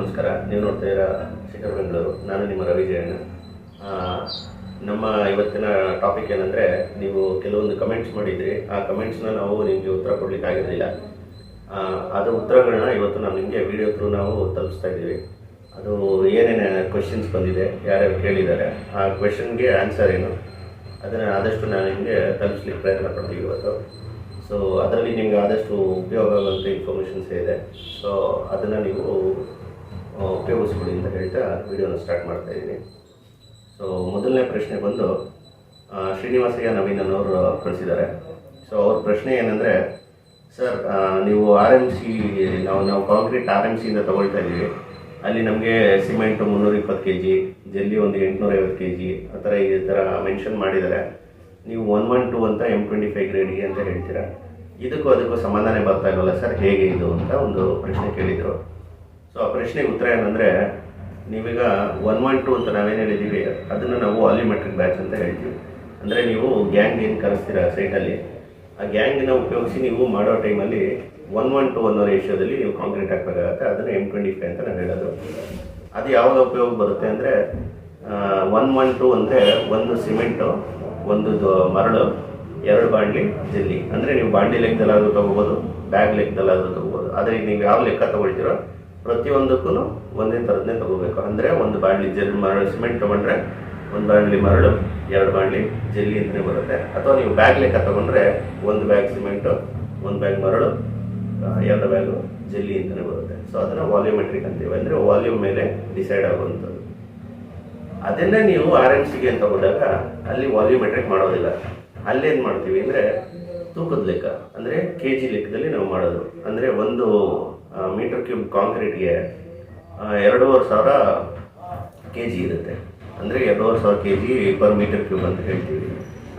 ನಮಸ್ಕಾರ. ನೀವು ನೋಡ್ತಾ ಇರೋ ಶಿಖರ್ ಬೆಂಗಳೂರು. ನಾನು ನಿಮ್ಮ ರವಿ ಜಯಣ್ಣ. ನಮ್ಮ ಇವತ್ತಿನ ಟಾಪಿಕ್ ಏನಂದರೆ, ನೀವು ಕೆಲವೊಂದು ಕಮೆಂಟ್ಸ್ ಮಾಡಿದ್ರಿ. ಆ ಕಮೆಂಟ್ಸ್ನ ನಾವು ನಿಮಗೆ ಉತ್ತರ ಕೊಡಲಿಕ್ಕೆ ಆಗಿರಲಿಲ್ಲ. ಅದು ಉತ್ತರಗಳನ್ನ ಇವತ್ತು ನಾವು ನಿಮಗೆ ವಿಡಿಯೋ ಥ್ರೂ ನಾವು ತಲುಪಿಸ್ತಾ ಇದ್ದೀವಿ. ಅದು ಏನೇನು ಕ್ವೆಶನ್ಸ್ ಬಂದಿದೆ, ಯಾರ್ಯಾರು ಕೇಳಿದ್ದಾರೆ, ಆ ಕ್ವೆಶನ್ಗೆ ಆನ್ಸರ್ ಏನು, ಅದನ್ನು ಆದಷ್ಟು ನಾನು ನಿಮಗೆ ತಲುಪಿಸ್ಲಿಕ್ಕೆ ಪ್ರಯತ್ನ ಪಡ್ತೀವಿ ಇವತ್ತು. ಸೊ ಅದರಲ್ಲಿ ನಿಮಗೆ ಆದಷ್ಟು ಉಪಯೋಗ ಆಗುವಂಥ ಇನ್ಫಾರ್ಮೇಷನ್ಸ್ ಇದೆ. ಸೊ ಅದನ್ನು ನೀವು ಉಪಯೋಗಿಸ್ಬಿಡಿ ಅಂತ ಹೇಳ್ತಾ ವಿಡಿಯೋನ ಸ್ಟಾರ್ಟ್ ಮಾಡ್ತಾಯಿದ್ದೀನಿ. ಸೊ ಮೊದಲನೇ ಪ್ರಶ್ನೆ ಬಂದು ಶ್ರೀನಿವಾಸಯ್ಯ ನವೀನ್ ಅನ್ನೋರು ಕಳಿಸಿದ್ದಾರೆ. ಸೊ ಅವ್ರ ಪ್ರಶ್ನೆ ಏನಂದರೆ, ಸರ್ ನೀವು RMC ನಾವು ಕಾಂಕ್ರೀಟ್ RMCಯಿಂದ ತೊಗೊಳ್ತಾ ಇದ್ದೀವಿ. ಅಲ್ಲಿ ನಮಗೆ ಸಿಮೆಂಟು 320 kg, ಜಲ್ಲಿ ಒಂದು 850 kg ಈ ಥರ ಮೆನ್ಷನ್ ಮಾಡಿದ್ದಾರೆ. ನೀವು 112 ಅಂತ M25 ಗ್ರೇಡ್ಗೆ ಅಂತ ಹೇಳ್ತೀರಾ. ಅದಕ್ಕೂ ಸಮಾಧಾನ ಬರ್ತಾ ಇಲ್ವಲ್ಲ ಸರ್, ಹೇಗೆ ಇದು ಅಂತ ಒಂದು ಪ್ರಶ್ನೆ ಕೇಳಿದರು. ಸೊ ಆ ಪ್ರಶ್ನೆಗೆ ಉತ್ತರ ಏನಂದರೆ, ನೀವೀಗ 112 ಅಂತ ನಾವೇನು ಹೇಳಿದ್ದೀವಿ ಅದನ್ನು ನಾವು ವಾಲ್ಯೂಮೆಟ್ರಿಕ್ ಬ್ಯಾಚ್ ಅಂತ ಹೇಳ್ತೀವಿ. ಅಂದರೆ ನೀವು ಗ್ಯಾಂಗ್ ಏನು ಕರೆಸ್ತೀರಾ ಸೈಟಲ್ಲಿ, ಆ ಗ್ಯಾಂಗನ್ನ ಉಪಯೋಗಿಸಿ ನೀವು ಮಾಡೋ ಟೈಮಲ್ಲಿ 1:1 ಅನ್ನೋ ರೇಷಿಯೋದಲ್ಲಿ ನೀವು ಕಾಂಕ್ರೀಟ್ ಹಾಕಬೇಕಾಗತ್ತೆ. ಅದನ್ನು M25 ಅಂತ ನಾವು ಹೇಳೋದು. ಅದು ಯಾವಾಗ ಉಪಯೋಗ ಬರುತ್ತೆ ಅಂದರೆ, 1:1 ಅಂದರೆ ಒಂದು ಸಿಮೆಂಟು, ಒಂದು ಮರಳು, 2 ಬಾಂಡ್ಲಿ ಜಲ್ಲಿ. ಅಂದರೆ ನೀವು ಬಾಂಡ್ಲಿ ಲೆಕ್ಕದಲ್ಲಾದರೂ ತೊಗೋಬೋದು, ಬ್ಯಾಗ್ ಲೆಕ್ಕದಲ್ಲಾದರೂ ತೊಗೋಬೋದು. ಆದರೆ ಈಗ ನೀವು ಯಾವ ಲೆಕ್ಕ ತೊಗೊಳ್ತೀರೋ ಪ್ರತಿಯೊಂದಕ್ಕೂ ಒಂದೇ ಥರದನ್ನೇ ತೊಗೋಬೇಕು. ಅಂದರೆ ಒಂದು ಬಾಂಡ್ಲಿ ಸಿಮೆಂಟ್ ತೊಗೊಂಡ್ರೆ 1 ಬಾಂಡ್ಲಿ ಮರಳು, 2 ಬಾಂಡ್ಲಿ ಜಲ್ಲಿ ಅಂತಲೇ ಬರುತ್ತೆ. ಅಥವಾ ನೀವು ಬ್ಯಾಗ್ ಲೆಕ್ಕ ತೊಗೊಂಡ್ರೆ 1 ಬ್ಯಾಗ್ ಸಿಮೆಂಟು, 1 ಬ್ಯಾಗ್ ಮರಳು, 2 ಬ್ಯಾಗು ಜಲ್ಲಿ ಅಂತಲೇ ಬರುತ್ತೆ. ಸೊ ಅದನ್ನು ವಾಲ್ಯೂಮೆಟ್ರಿಕ್ ಅಂತೀವಿ. ಅಂದರೆ ವಾಲ್ಯೂಮ್ ಮೇಲೆ ಡಿಸೈಡ್ ಆಗುವಂಥದ್ದು. ಅದನ್ನೇ ನೀವು RMCಗೆ ಅಂತ ತಗೊಂಡಾಗ ಅಲ್ಲಿ ವಾಲ್ಯೂಮೆಟ್ರಿಕ್ ಮಾಡೋದಿಲ್ಲ. ಅಲ್ಲೇನು ಮಾಡ್ತೀವಿ ಅಂದರೆ ತೂಕದ ಲೆಕ್ಕ, ಅಂದರೆ kg ಲೆಕ್ಕದಲ್ಲಿ ನಾವು ಮಾಡೋದು. ಅಂದರೆ 1 ಮೀಟರ್ ಕ್ಯೂಬ್ ಕಾಂಕ್ರೀಟ್ಗೆ 2,500 kg ಇರುತ್ತೆ. ಅಂದರೆ 2,500 kg ಪರ್ ಮೀಟರ್ ಕ್ಯೂಬ್ ಅಂತ ಹೇಳ್ತೀವಿ.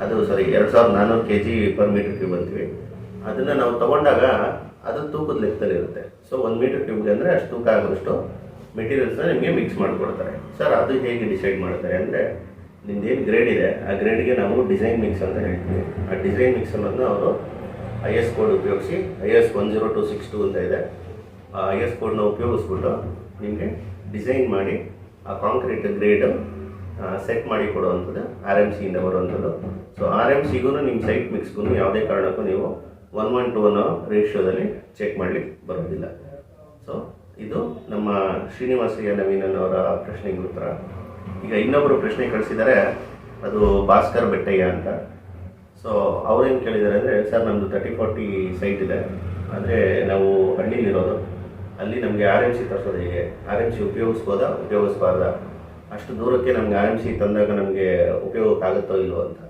2,400 kg ಪರ್ ಮೀಟರ್ ಕ್ಯೂಬ್ ಅಂತೀವಿ. ಅದನ್ನು ನಾವು ತೊಗೊಂಡಾಗ ಅದು ತೂಕದ ಲೆಕ್ಕದಲ್ಲಿ ಇರುತ್ತೆ. ಸೊ 1 ಮೀಟರ್ ಕ್ಯೂಬ್ಗೆ ಅಂದರೆ ಅಷ್ಟು ತೂಕ ಆಗೋಷ್ಟು ಮೆಟೀರಿಯಲ್ಸ್ನ ನಿಮಗೆ ಮಿಕ್ಸ್ ಮಾಡಿಕೊಡ್ತಾರೆ. ಸರ್ ಅದು ಹೇಗೆ ಡಿಸೈಡ್ ಮಾಡ್ತಾರೆ ಅಂದರೆ, ನಿಮ್ದೇನು ಗ್ರೇಡ್ ಇದೆ ಆ ಗ್ರೇಡ್ಗೆ ನಾವು ಡಿಸೈನ್ ಮಿಕ್ಸ್ ಅಂತ ಹೇಳ್ತೀವಿ. ಆ ಡಿಸೈನ್ ಮಿಕ್ಸ್ ಅನ್ನೋದನ್ನ ಅವರು IS ಕೋಡ್ ಉಪಯೋಗಿಸಿ, IS 10262 ಅಂತ ಇದೆ, ಆ IS ಕೋಡ್ನ ಉಪಯೋಗಿಸ್ಬಿಟ್ಟು ನಿಮಗೆ ಡಿಸೈನ್ ಮಾಡಿ ಆ ಕಾಂಕ್ರೀಟ್ ಗ್ರೇಡ್ ಸೆಟ್ ಮಾಡಿ ಕೊಡುವಂಥದ್ದು RMCಯಿಂದ ಬರುವಂಥದ್ದು. ಸೊ RMCಗೂ ನಿಮ್ಮ ಸೈಟ್ ಮಿಕ್ಸ್ಗೂ ಯಾವುದೇ ಕಾರಣಕ್ಕೂ ನೀವು 1:1 ಅನ್ನೋ ರೇಷಿಯೋದಲ್ಲಿ ಚೆಕ್ ಮಾಡಲಿಕ್ಕೆ ಬರೋದಿಲ್ಲ. ಸೊ ಇದು ನಮ್ಮ ಶ್ರೀನಿವಾಸಯ್ಯ ನವೀನ್ ಅವರ ಪ್ರಶ್ನೆಗೆ ಉತ್ತರ. ಈಗ ಇನ್ನೊಬ್ಬರು ಪ್ರಶ್ನೆ ಕಳಿಸಿದ್ದಾರೆ, ಅದು ಭಾಸ್ಕರ್ ಬೆಟ್ಟಯ್ಯ ಅಂತ. ಸೊ ಅವ್ರೇನು ಕೇಳಿದ್ದಾರೆ ಅಂದರೆ, ಸರ್ ನಮ್ಮದು 30-40 ಸೈಟ್ ಇದೆ, ಆದರೆ ನಾವು ಹಳ್ಳಿಲಿರೋದು, ಅಲ್ಲಿ ನಮಗೆ RMC ತರಿಸೋದು ಹೇಗೆ, RMC ಉಪಯೋಗಿಸ್ಬಾರ್ದ, ಅಷ್ಟು ದೂರಕ್ಕೆ ನಮ್ಗೆ RMC ತಂದಾಗ ನಮಗೆ ಉಪಯೋಗಕ್ಕಾಗುತ್ತೋ ಇಲ್ವೋ ಅಂತ.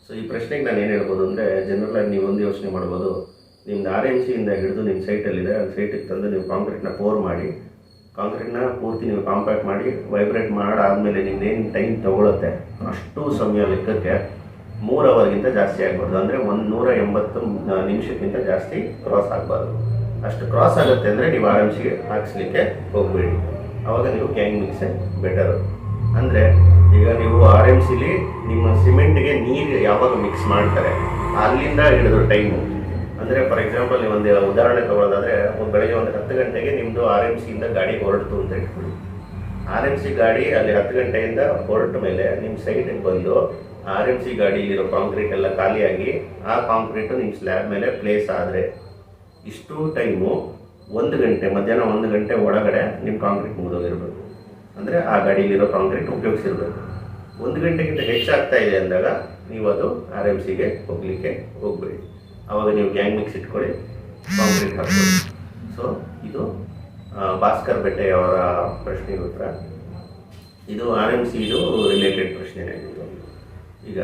ಸೊ ಈ ಪ್ರಶ್ನೆಗೆ ನಾನು ಏನು ಹೇಳ್ಬೋದು ಅಂದರೆ, ಜನರಲಾಗಿ ನೀವು ಒಂದು ಯೋಚನೆ ಮಾಡ್ಬೋದು, ನಿಮ್ದು RMCಯಿಂದ ಹಿಡಿದು ನಿಮ್ಮ ಸೈಟಲ್ಲಿದೆ, ಆ ಸೈಟಿಗೆ ತಂದು ನೀವು ಕಾಂಕ್ರೀಟ್ನ ಪೋರ್ ಮಾಡಿ, ಕಾಂಕ್ರೀಟ್ನ ಪೂರ್ತಿ ನೀವು ಕಾಂಪ್ಯಾಕ್ಟ್ ಮಾಡಿ ವೈಬ್ರೇಟ್ ಮಾಡಾದಮೇಲೆ ನಿಮ್ದೇನು ಟೈಮ್ ತೊಗೊಳುತ್ತೆ ಅಷ್ಟು ಸಮಯ ಲೆಕ್ಕಕ್ಕೆ 3 ಅವರ್ಗಿಂತ ಜಾಸ್ತಿ ಆಗಬಾರ್ದು. ಅಂದರೆ 180 ನಿಮಿಷಕ್ಕಿಂತ ಜಾಸ್ತಿ ಕ್ರಾಸ್ ಆಗಬಾರ್ದು. ಅಷ್ಟು ಕ್ರಾಸ್ ಆಗುತ್ತೆ ಅಂದರೆ ನೀವು RMCಗೆ ಹಾಕಿಸ್ಲಿಕ್ಕೆ ಹೋಗಬೇಡಿ. ಆವಾಗ ನೀವು ಗ್ಯಾಂಗ್ ಮಿಕ್ಸೇ ಬೆಟರು. ಅಂದರೆ ಈಗ ನೀವು RMCಲಿ ನಿಮ್ಮ ಸಿಮೆಂಟ್ಗೆ ನೀರು ಯಾವಾಗ ಮಿಕ್ಸ್ ಮಾಡ್ತಾರೆ ಅಲ್ಲಿಂದ ಹಿಡಿದು ಟೈಮು, ಅಂದರೆ ಫಾರ್ ಎಕ್ಸಾಂಪಲ್ ನೀವು ಒಂದು ಉದಾಹರಣೆ ತೊಗೊಳ್ಳೋದಾದರೆ, ಬೆಳಗ್ಗೆ ಒಂದು 10 ಗಂಟೆಗೆ ನಿಮ್ಮದು RMCಯಿಂದ ಗಾಡಿ ಹೊರಡ್ತು ಅಂತ ಇಟ್ಕೊಳ್ಳಿ. RMC ಗಾಡಿ ಅಲ್ಲಿ 10 ಗಂಟೆಯಿಂದ ಹೊರಟ ಮೇಲೆ ನಿಮ್ಮ ಸೈಟಿಗೆ ಬಂದು RMC ಗಾಡಿಯಲ್ಲಿರೋ ಕಾಂಕ್ರೀಟ್ ಎಲ್ಲ ಖಾಲಿಯಾಗಿ ಆ ಕಾಂಕ್ರೀಟು ನಿಮ್ಮ ಸ್ಲ್ಯಾಬ್ ಮೇಲೆ ಪ್ಲೇಸ್ ಆದರೆ ಇಷ್ಟು ಟೈಮು 1 ಗಂಟೆ, ಮಧ್ಯಾಹ್ನ 1 ಗಂಟೆ ಒಳಗಡೆ ನಿಮ್ಮ ಕಾಂಕ್ರೀಟ್ ಮುಗಿದೋಗಿರ್ಬೇಕು. ಅಂದರೆ ಆ ಗಾಡಿಯಲ್ಲಿರೋ ಕಾಂಕ್ರೀಟ್ ಉಪಯೋಗಿಸಿರ್ಬೇಕು. 1 ಗಂಟೆಗಿಂತ ಹೆಚ್ಚಾಗ್ತಾ ಇದೆ ಅಂದಾಗ ನೀವು ಅದು RMCಗೆ ಹೋಗಲಿಕ್ಕೆ ಹೋಗಬೇಡಿ. ಆವಾಗ ನೀವು ಗ್ಯಾಂಗ್ ಮಿಕ್ಸ್ ಇಟ್ಕೊಳ್ಳಿ, ಕಾಂಕ್ರೀಟ್ ಹಾಕ್ಕೊಳ್ಳಿ. ಸೊ ಇದು ಭಾಸ್ಕರ್ ಬೆಟ್ಟೆ ಅವರ ಪ್ರಶ್ನೆಗೆ ಉತ್ತರ. ಇದು RMCದು ರಿಲೇಟೆಡ್ ಪ್ರಶ್ನೆ ಆಗಿತ್ತು. ಈಗ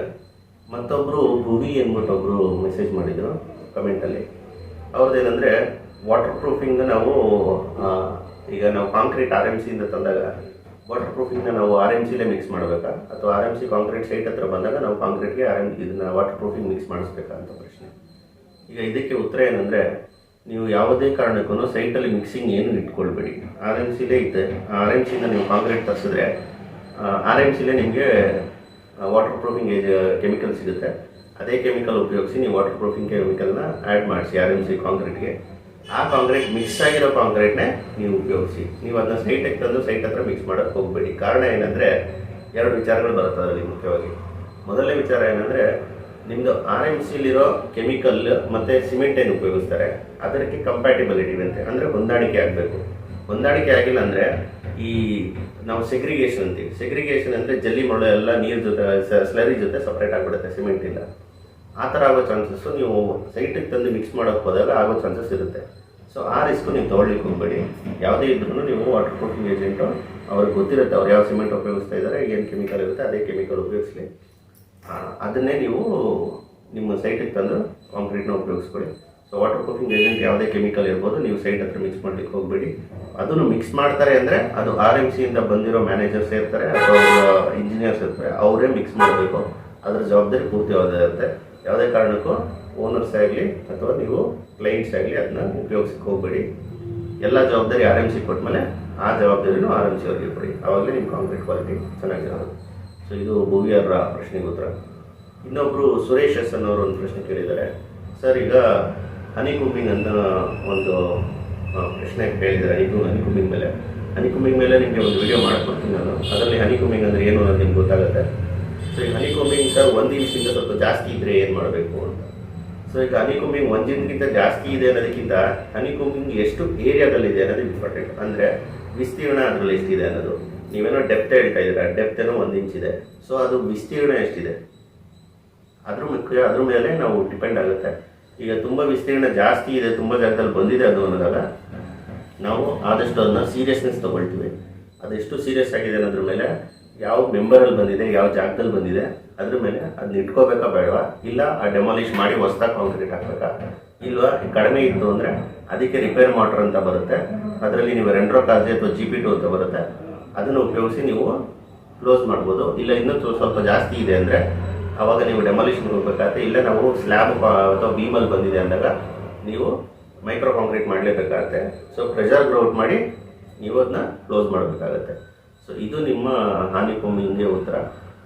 ಮತ್ತೊಬ್ಬರು ಭುವಿ ಅಂದ್ಬಿಟ್ಟೊಬ್ಬರು ಮೆಸೇಜ್ ಮಾಡಿದರು ಕಮೆಂಟಲ್ಲಿ. ಅವ್ರದ್ದೇನೆಂದರೆ, ವಾಟರ್ ಪ್ರೂಫಿಂಗ್ ನಾವು ಈಗ ನಾವು ಕಾಂಕ್ರೀಟ್ RMCಯಿಂದ ತಂದಾಗ ವಾಟರ್ ಪ್ರೂಫಿಂಗ್ನ ನಾವು RMCಲೇ ಮಿಕ್ಸ್ ಮಾಡಬೇಕಾ, ಅಥವಾ RMC ಕಾಂಕ್ರೀಟ್ ಸೈಟ್ ಹತ್ರ ಬಂದಾಗ ನಾವು ಕಾಂಕ್ರೀಟ್ಗೆ ಇದನ್ನು ವಾಟರ್ ಪ್ರೂಫಿಂಗ್ ಮಿಕ್ಸ್ ಮಾಡಿಸ್ಬೇಕಾ ಅಂತ ಪ್ರಶ್ನೆ. ಈಗ ಇದಕ್ಕೆ ಉತ್ತರ ಏನಂದರೆ, ನೀವು ಯಾವುದೇ ಕಾರಣಕ್ಕೂ ಸೈಟಲ್ಲಿ ಮಿಕ್ಸಿಂಗ್ ಏನು ಇಟ್ಕೊಳ್ಬೇಡಿ. RMCಲೇ ಇದೆ. RMCನ ನೀವು ಕಾಂಕ್ರೀಟ್ ತರಿಸಿದ್ರೆ RMCಲೇ ನಿಮಗೆ ವಾಟರ್ ಪ್ರೂಫಿಂಗ್ ಕೆಮಿಕಲ್ ಸಿಗುತ್ತೆ. ಅದೇ ಕೆಮಿಕಲ್ ಉಪಯೋಗಿಸಿ ನೀವು ವಾಟರ್ ಪ್ರೂಫಿಂಗ್ ಕೆಮಿಕಲ್ನ ಆ್ಯಡ್ ಮಾಡಿಸಿ RMC ಕಾಂಕ್ರೀಟ್ಗೆ. ಆ ಕಾಂಕ್ರೀಟ್ ಮಿಕ್ಸ್ ಆಗಿರೋ ಕಾಂಕ್ರೀಟ್ನೇ ನೀವು ಉಪಯೋಗಿಸಿ. ನೀವು ಅದನ್ನ ಸೈಟಿಗೆ ತಂದು ಸೈಟ್ ಹತ್ರ ಮಿಕ್ಸ್ ಮಾಡೋಕ್ಕೆ ಹೋಗಬೇಡಿ. ಕಾರಣ ಏನಂದರೆ ಎರಡು ವಿಚಾರಗಳು ಬರುತ್ತೆ ಅದರಲ್ಲಿ ಮುಖ್ಯವಾಗಿ. ಮೊದಲನೇ ವಿಚಾರ ಏನಂದರೆ ನಿಮ್ಮದು RMCಲಿರೋ ಕೆಮಿಕಲ್ ಮತ್ತು ಸಿಮೆಂಟ್ ಏನು ಉಪಯೋಗಿಸ್ತಾರೆ ಅದಕ್ಕೆ ಕಂಪ್ಯಾಟಿಬಿಲಿಟಿ ಅಂತೆ, ಅಂದರೆ ಹೊಂದಾಣಿಕೆ ಆಗಬೇಕು. ಹೊಂದಾಣಿಕೆ ಆಗಿಲ್ಲ ಅಂದರೆ ಈ ನಾವು ಸೆಗ್ರಿಗೇಷನ್ ಅಂತೀವಿ. ಸೆಗ್ರಿಗೇಷನ್ ಅಂದರೆ ಜಲ್ಲಿ ಮೊಳೆ ಎಲ್ಲ ನೀರು ಜೊತೆ ಸ್ಲರಿ ಜೊತೆ ಸಪ್ರೇಟ್ ಆಗಿಬಿಡುತ್ತೆ, ಸಿಮೆಂಟ್ ಇಲ್ಲ. ಆ ಥರ ಆಗೋ ಚಾನ್ಸಸ್ಸು ನೀವು ಸೈಟಿಗೆ ತಂದು ಮಿಕ್ಸ್ ಮಾಡೋಕ್ಕೆ ಹೋದಾಗ ಆಗೋ ಚಾನ್ಸಸ್ ಇರುತ್ತೆ. ಸೊ ಆ ರಿಸ್ಕು ನೀವು ತೊಗೊಳ್ಲಿಕ್ಕೆ ಹೋಗಬೇಡಿ. ಯಾವುದೇ ಇದ್ರೂ ನೀವು ವಾಟರ್ ಪ್ರೂಫಿಂಗ್ ಏಜೆಂಟು ಅವ್ರಿಗೆ ಗೊತ್ತಿರುತ್ತೆ, ಅವ್ರು ಯಾವ ಸಿಮೆಂಟ್ ಉಪಯೋಗಿಸ್ತಾ ಇದ್ದಾರೆ, ಏನು ಕೆಮಿಕಲ್ ಇರುತ್ತೆ ಅದೇ ಕೆಮಿಕಲ್ ಉಪಯೋಗಿಸಲಿ. ಅದನ್ನೇ ನೀವು ನಿಮ್ಮ ಸೈಟಿಗೆ ತಂದು ಕಾಂಕ್ರೀಟ್ನ ಉಪಯೋಗಿಸ್ಕೊಳ್ಳಿ. ಸೊ ವಾಟರ್ ಪ್ರೂಫಿಂಗ್ ಏಜೆಂಟ್ ಯಾವುದೇ ಕೆಮಿಕಲ್ ಇರ್ಬೋದು, ನೀವು ಸೈಟ್ ಹತ್ರ ಮಿಕ್ಸ್ ಮಾಡಲಿಕ್ಕೆ ಹೋಗಬೇಡಿ. ಅದನ್ನು ಮಿಕ್ಸ್ ಮಾಡ್ತಾರೆ ಅಂದರೆ ಅದು RMCಯಿಂದ ಬಂದಿರೋ ಮ್ಯಾನೇಜರ್ಸ್ ಇರ್ತಾರೆ ಅಥವಾ ಇಂಜಿನಿಯರ್ಸ್ ಇರ್ತಾರೆ, ಅವರೇ ಮಿಕ್ಸ್ ಮಾಡಬೇಕು. ಅದರ ಜವಾಬ್ದಾರಿ ಪೂರ್ತಿಯಾಗಿರುತ್ತೆ. ಯಾವುದೇ ಕಾರಣಕ್ಕೂ ಓನರ್ಸ್ ಆಗಲಿ ಅಥವಾ ನೀವು ಕ್ಲೈಂಟ್ಸ್ ಆಗಲಿ ಅದನ್ನ ಉಪಯೋಗಿಸಕ್ಕೆ ಹೋಗಬೇಡಿ. ಎಲ್ಲ ಜವಾಬ್ದಾರಿ RMC ಕೊಟ್ಟಮೇಲೆ ಆ ಜವಾಬ್ದಾರಿನೂ RMC ಅವ್ರಿಗೆ ಕೊಡಿ, ಆವಾಗಲೇ ನಿಮ್ಮ ಕಾಂಕ್ರೀಟ್ ಕ್ವಾಲಿಟಿ ಚೆನ್ನಾಗಿರೋದು. ಸೊ ಇದು ಭುವಿಯವರ ಪ್ರಶ್ನೆಗೆ ಉತ್ತರ. ಇನ್ನೊಬ್ಬರು ಸುರೇಶ್ ಎಸ್ ಅನ್ನೋರು ಒಂದು ಪ್ರಶ್ನೆ ಕೇಳಿದ್ದಾರೆ. ಸರ್, ಈಗ ಹನಿಕೂಂಬಿಂಗ್ ಅಂತ ಒಂದು ಪ್ರಶ್ನೆ ಕೇಳಿದ್ದಾರೆ. ಹನಿಕೂಂಬಿಂಗ್ ಮೇಲೆ ನಿಮಗೆ ಒಂದು ವಿಡಿಯೋ ಮಾಡ್ಕೊಡ್ತೀನಿ ನಾನು. ಅದರಲ್ಲಿ ಹನಿಕೂಂಬಿಂಗ್ ಅಂದರೆ ಏನು ಅನ್ನೋದು ನಿಮ್ಗೆ ಗೊತ್ತಾಗುತ್ತೆ. ಸೊ ಈ ಹನಿಕೂಂಬಿಂಗ್ ಸರ್ 1 ಇಂಚಿಂದ ಸ್ವಲ್ಪ ಜಾಸ್ತಿ ಇದ್ದರೆ ಏನು ಮಾಡಬೇಕು ಅಂತ. ಸೊ ಈಗ ಹನಿಕೂಂಬಿಂಗ್ 1 ಇಂಚ್ಗಿಂತ ಜಾಸ್ತಿ ಇದೆ ಅನ್ನೋದಕ್ಕಿಂತ ಹನಿಕೂಂಬಿಂಗ್ ಎಷ್ಟು ಏರಿಯಾದಲ್ಲಿದೆ ಅನ್ನೋದು ಇಂಪಾರ್ಟೆಂಟ್. ಅಂದರೆ ವಿಸ್ತೀರ್ಣ ಅದರಲ್ಲಿ ಎಷ್ಟಿದೆ ಅನ್ನೋದು. ನೀವೇನೋ ಡೆಪ್ತ್ ಹೇಳ್ತಾ ಇದ್ದೀರಾ, ಡೆಪ್ತ್ ಏನೋ 1 ಇಂಚ್ ಇದೆ. ಸೊ ಅದು ವಿಸ್ತೀರ್ಣ ಎಷ್ಟಿದೆ ಅದ್ರ ಮೇಲೆ ನಾವು ಡಿಪೆಂಡ್ ಆಗುತ್ತೆ. ಈಗ ತುಂಬ ವಿಸ್ತೀರ್ಣ ಜಾಸ್ತಿ ಇದೆ, ತುಂಬ ಜಾಗದಲ್ಲಿ ಬಂದಿದೆ ಅದು ಅನ್ನೋದಾಗ ನಾವು ಆದಷ್ಟು ಅದನ್ನ ಸೀರಿಯಸ್ನೆಸ್ ತೊಗೊಳ್ತೀವಿ. ಅದೆಷ್ಟು ಸೀರಿಯಸ್ ಆಗಿದೆ ಅನ್ನೋದ್ರ ಮೇಲೆ, ಯಾವ ಮೆಂಬರಲ್ಲಿ ಬಂದಿದೆ, ಯಾವ ಜಾಗದಲ್ಲಿ ಬಂದಿದೆ ಅದ್ರ ಮೇಲೆ ಅದನ್ನ ಇಟ್ಕೋಬೇಕಾ ಬೇಡವಾ, ಇಲ್ಲ ಆ ಡೆಮಾಲಿಷ್ ಮಾಡಿ ಹೊಸದಾಗಿ ಕಾಂಕ್ರೀಟ್ ಹಾಕಬೇಕಾ, ಇಲ್ವಾ ಕಡಿಮೆ ಇತ್ತು ಅಂದರೆ ಅದಕ್ಕೆ ರಿಪೇರ್ ಮೋಟರ್ ಅಂತ ಬರುತ್ತೆ, ಅದರಲ್ಲಿ ನೀವು ರೆಂಡ್ರೋ ಕಾಜೆ ಅಥವಾ GP2 ಅಂತ ಬರುತ್ತೆ, ಅದನ್ನು ಉಪಯೋಗಿಸಿ ನೀವು ಕ್ಲೋಸ್ ಮಾಡ್ಬೋದು. ಇಲ್ಲ ಇನ್ನೂ ಸ್ವಲ್ಪ ಜಾಸ್ತಿ ಇದೆ ಅಂದರೆ ಆವಾಗ ನೀವು ಡೆಮಾಲಿಷನ್ಗೆ ಹೋಗ್ಬೇಕಾಗತ್ತೆ. ಇಲ್ಲ ನಾವು ಸ್ಲ್ಯಾಬ್ ಅಥವಾ ಬೀಮಲ್ಲಿ ಬಂದಿದೆ ಅಂದಾಗ ನೀವು ಮೈಕ್ರೋ ಕಾಂಕ್ರೀಟ್ ಮಾಡಲೇಬೇಕಾಗತ್ತೆ. ಸೊ ಪ್ರೆಷರ್ ಗ್ರೌಟ್ ಮಾಡಿ ನೀವು ಅದನ್ನ ಕ್ಲೋಸ್ ಮಾಡಬೇಕಾಗತ್ತೆ. ಸೊ ಇದು ನಿಮ್ಮ ಹನಿಕೂಂಬಿಂಗ್ಗೆ ಉತ್ತರ.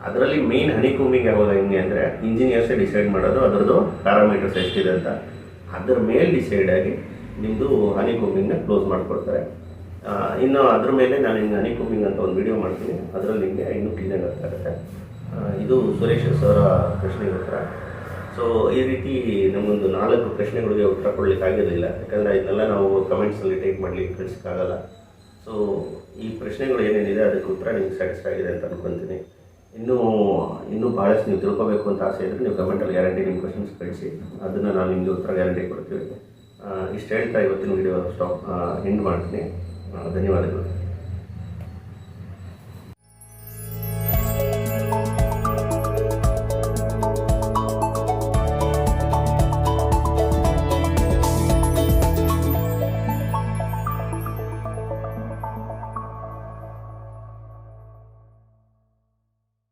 ಅದರಲ್ಲಿ ಮೇನ್ ಹನಿಕೂಂಬಿಂಗ್ ಯಾವಾಗ ಹೆಂಗೆ ಅಂದರೆ ಇಂಜಿನಿಯರ್ಸೇ ಡಿಸೈಡ್ ಮಾಡೋದು ಅದರದ್ದು ಪ್ಯಾರಾಮೀಟರ್ಸ್ ಎಷ್ಟಿದೆ ಅಂತ. ಅದ್ರ ಮೇಲೆ ಡಿಸೈಡ್ ಆಗಿ ನಿಮ್ಮದು ಹನಿಕೂಂಬಿಂಗ್ನ ಕ್ಲೋಸ್ ಮಾಡಿಕೊಡ್ತಾರೆ. ಇನ್ನು ಅದ್ರ ಮೇಲೆ ನಾನು ನಿಮ್ಗೆ ಹನಿಕೂಂಬಿಂಗ್ ಅಂತ ಒಂದು ವಿಡಿಯೋ ಮಾಡ್ತೀನಿ, ಅದರಲ್ಲಿ ನಿಮಗೆ ಇನ್ನೂ ಕ್ಲೀನಾಗಿ ಅರ್ಥ ಆಗುತ್ತೆ. ಇದು ಸುರೇಶ್ ಅವರ ಪ್ರಶ್ನೆಗೆ ಉತ್ತರ. ಸೊ ಈ ರೀತಿ ನಮಗೊಂದು 4 ಪ್ರಶ್ನೆಗಳಿಗೆ ಉತ್ತರ ಕೊಡಲಿಕ್ಕೆ ಆಗಿರಲಿಲ್ಲ, ಯಾಕಂದರೆ ಇದನ್ನೆಲ್ಲ ನಾವು ಕಮೆಂಟ್ಸಲ್ಲಿ ಟೈಪ್ ಮಾಡಲಿಕ್ಕೆ ಕಳಿಸೋಕ್ಕಾಗಲ್ಲ. ಸೊ ಈ ಪ್ರಶ್ನೆಗಳು ಏನೇನಿದೆ ಅದಕ್ಕೆ ಉತ್ತರ ನಿಮ್ಗೆ ಸ್ಯಾಟಿಸ್ಫೈ ಆಗಿದೆ ಅಂತ ಅನ್ಕೊತೀನಿ. ಇನ್ನೂ ಭಾಳಷ್ಟು ನೀವು ತಿಳ್ಕೊಬೇಕು ಅಂತ ಆಸೆ ಇದ್ದರೆ ನೀವು ಕಮೆಂಟಲ್ಲಿ ಗ್ಯಾರಂಟಿ ನಿಮ್ಮ ಕ್ವಶನ್ಸ್ ಕಳಿಸಿ, ಅದನ್ನು ನಾನು ನಿಮಗೆ ಉತ್ತರ ಗ್ಯಾರಂಟಿ ಕೊಡ್ತೀವಿ. ಇಷ್ಟು ಹೇಳ್ತಾ ಇವತ್ತಿನ ವಿಡಿಯೋ ಎಂಡ್ ಮಾಡ್ತೀನಿ. ಧನ್ಯವಾದಗಳು.